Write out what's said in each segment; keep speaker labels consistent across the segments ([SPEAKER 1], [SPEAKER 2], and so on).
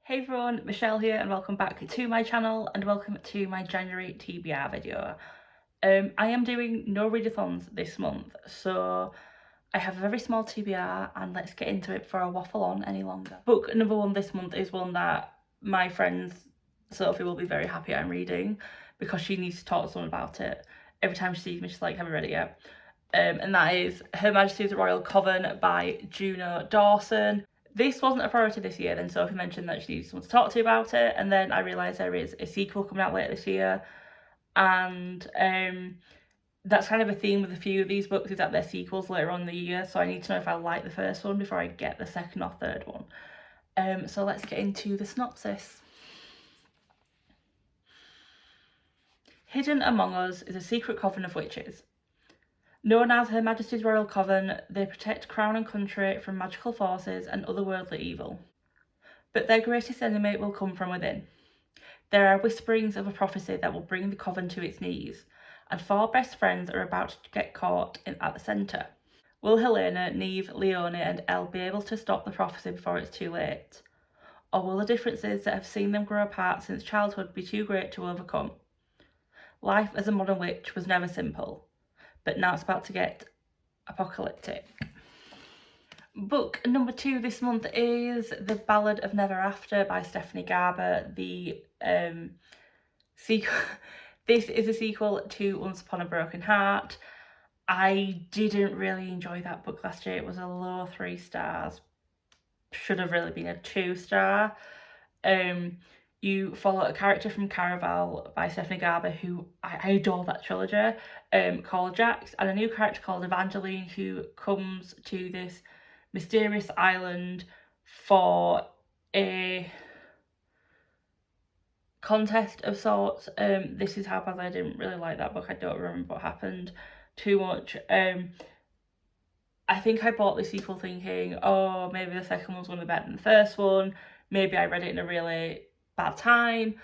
[SPEAKER 1] Hey everyone, Michelle here and welcome back to my channel and welcome to my January TBR video. I am doing no readathons this month, so I have a very small TBR and let's get into it before I waffle on any longer. Book number one this month is one that my friend Sophie will be very happy I'm reading because she needs to talk to someone about it. Every time she sees me she's like, have you read it yet? And that is Her Majesty's Royal Coven by Juno Dawson. This wasn't a priority this year, then Sophie mentioned that she needs someone to talk to about it, and then I realised there is a sequel coming out later this year, and that's kind of a theme with a few of these books, is that they're sequels later on in the year, so I need to know if I like the first one before I get the second or third one. So let's get into the synopsis. Hidden among us is a secret coven of witches. Known as Her Majesty's Royal Coven, they protect crown and country from magical forces and otherworldly evil. But their greatest enemy will come from within. There are whisperings of a prophecy that will bring the coven to its knees, and four best friends are about to get caught at the centre. Will Helena, Neve, Leonie and Elle be able to stop the prophecy before it's too late? Or will the differences that have seen them grow apart since childhood be too great to overcome? Life as a modern witch was never simple, but now it's about to get apocalyptic. Book number 2 this month is The Ballad of Never After by Stephanie Garber. The sequel. This is a sequel to Once Upon a Broken Heart. I didn't really enjoy that book last year. It was a low 3 stars. Should have really been a 2-star. You follow a character from Caraval by Stephanie Garber, who I adore that trilogy, called Jax, and a new character called Evangeline, who comes to this mysterious island for a contest of sorts. This is how bad I didn't really like that book. I don't remember what happened too much. I think I bought the sequel thinking, oh, maybe the second one's going to be better than the first one. Maybe I read it in a really bad time.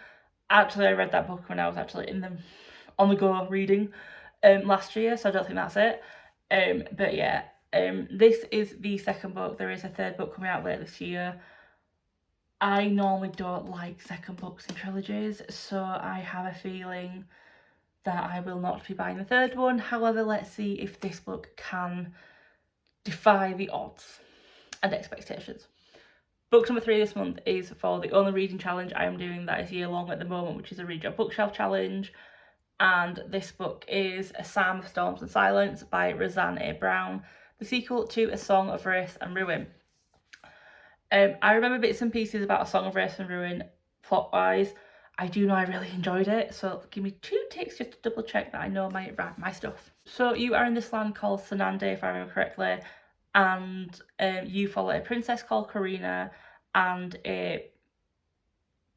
[SPEAKER 1] Actually, I read that book when I was actually on the go reading last year, so I don't think that's it. But yeah, this is the second book. There is a third book coming out later this year. I normally don't like second books in trilogies, so I have a feeling that I will not be buying the third one. However, let's see if this book can defy the odds and expectations. Book number 3 this month is for the only reading challenge I am doing that is year-long at the moment, which is a Read Your Bookshelf challenge. And this book is A Psalm of Storms and Silence by Roseanne A. Brown, the sequel to A Song of Wrath and Ruin. I remember bits and pieces about A Song of Wrath and Ruin plot-wise. I do know I really enjoyed it, so give me 2 ticks just to double check that I know my stuff. So you are in this land called Sanande, if I remember correctly, and you follow a princess called Karina and a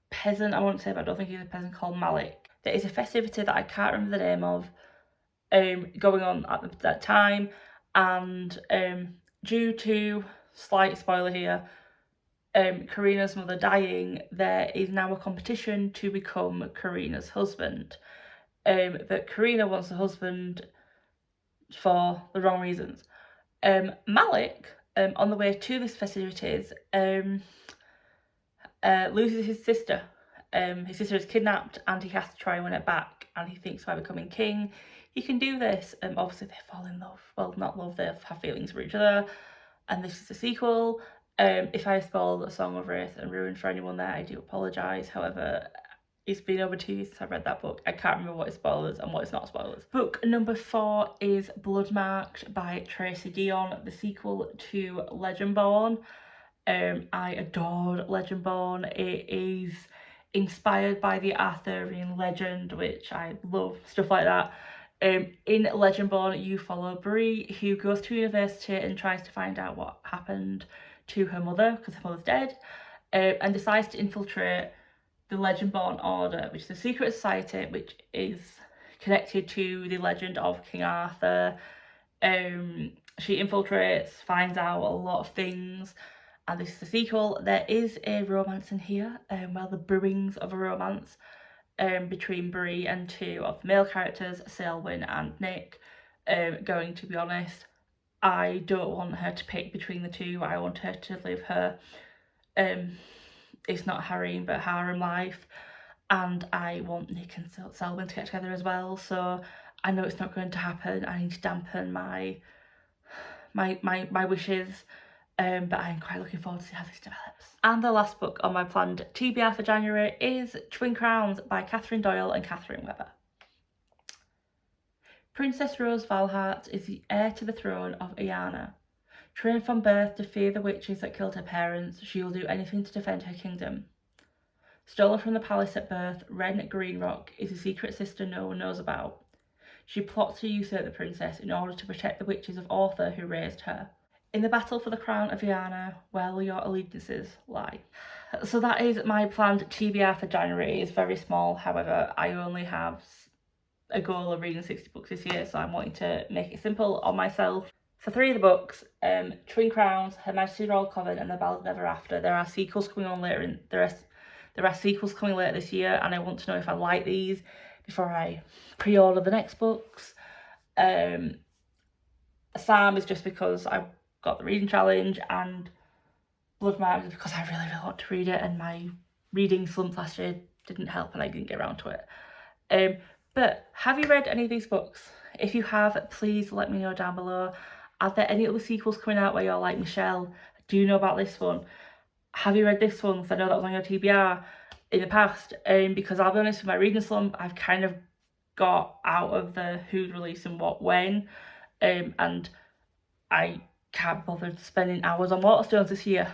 [SPEAKER 1] peasant, I won't say, but I don't think he's a peasant, called Malik. There is a festivity that I can't remember the name of going on at that time, and due to, slight spoiler here, Karina's mother dying, there is now a competition to become Karina's husband. But Karina wants a husband for the wrong reasons. Malik, on the way to this festivities, loses his sister. His sister is kidnapped and he has to try and win it back, and he thinks by becoming king he can do this. Obviously they fall in love. Well, not love, they have feelings for each other, and this is the sequel. If I spoiled A Song of Wrath and Ruin for anyone there, I do apologise. However, it's been over 2 years since I've read that book. I can't remember what is spoilers and what is not spoilers. Book number 4 is Bloodmarked by Tracy Deonn, the sequel to Legendborn. I adored Legendborn. It is inspired by the Arthurian legend, which I love, stuff like that. In Legendborn, you follow Bree, who goes to university and tries to find out what happened to her mother, because her mother's dead, and decides to infiltrate the Legendborn Order, which is a secret society which is connected to the legend of King Arthur. She infiltrates, finds out a lot of things, and this is the sequel. There is a romance in here, well, the brewings of a romance between Bree and 2 of the male characters, Selwyn and Nick. Going to be honest, I don't want her to pick between the 2. I want her to live her it's not harem but harem life, and I want Nick and Selwyn to get together as well, so I know it's not going to happen. I need to dampen my wishes, but I'm quite looking forward to see how this develops. And the last book on my planned TBR for January is Twin Crowns by Catherine Doyle and Catherine Webber. Princess Rose Valhart is the heir to the throne of Iana. Trained from birth to fear the witches that killed her parents, she will do anything to defend her kingdom. Stolen from the palace at birth, Ren Greenrock is a secret sister no one knows about. She plots to usurp the princess in order to protect the witches of Arthur who raised her. In the battle for the crown of Iana, where will your allegiances lie? So that is my planned TBR for January. It's very small, however, I only have a goal of reading 60 books this year, so I'm wanting to make it simple on myself. For 3 of the books, Twin Crowns, Her Majesty's Royal Coven and The Ballad of Ever After, there are sequels coming on later there are sequels coming later this year, and I want to know if I like these before I pre-order the next books. Sam is just because I got the reading challenge, and Blood Mark is because I really want to read it, and my reading slump last year didn't help and I didn't get around to it. But have you read any of these books? If you have, please let me know down below. Are there any other sequels coming out where you're like, Michelle, do you know about this one? Have you read this one? Because I know that was on your TBR in the past. Because I'll be honest, with my reading slump, I've kind of got out of the who's releasing what when. And I can't bother spending hours on Waterstones this year.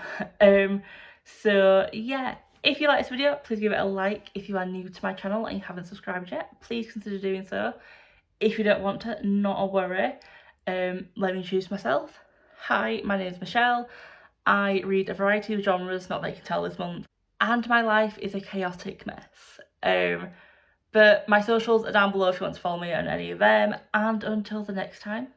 [SPEAKER 1] So yeah, if you like this video, please give it a like. If you are new to my channel and you haven't subscribed yet, please consider doing so. If you don't want to, not a worry. Let me introduce myself. Hi, my name is Michelle. I read a variety of genres, not that you can tell this month, and my life is a chaotic mess. But my socials are down below if you want to follow me on any of them, and until the next time,